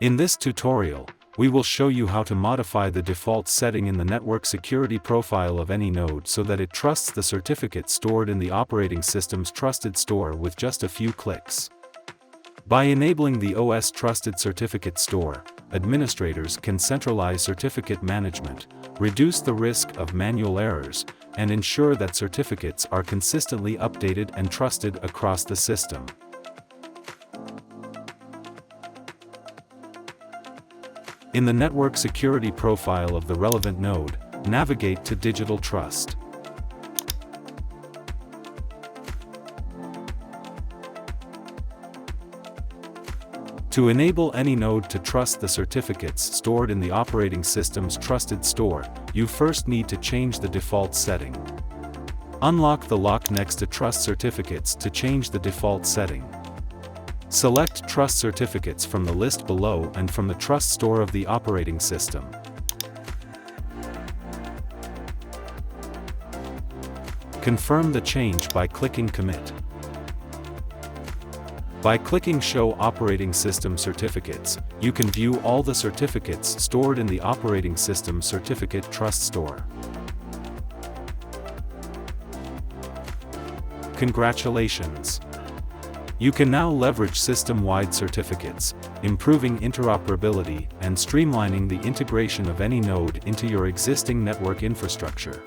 In this tutorial, we will show you how to modify the default setting in the network security profile of any node so that it trusts the certificate stored in the operating system's trusted store with just a few clicks. By enabling the OS Trusted Certificate Store, administrators can centralize certificate management, reduce the risk of manual errors, and ensure that certificates are consistently updated and trusted across the system. In the network security profile of the relevant node, navigate to Digital Trust. To enable any node to trust the certificates stored in the operating system's trusted store, you first need to change the default setting. Unlock the lock next to Trust Certificates to change the default setting. Select Trust Certificates from the list below and from the Trust Store of the operating system. Confirm the change by clicking Commit. By clicking Show Operating System Certificates, you can view all the certificates stored in the operating system certificate trust store. Congratulations! You can now leverage system-wide certificates, improving interoperability and streamlining the integration of any node into your existing network infrastructure.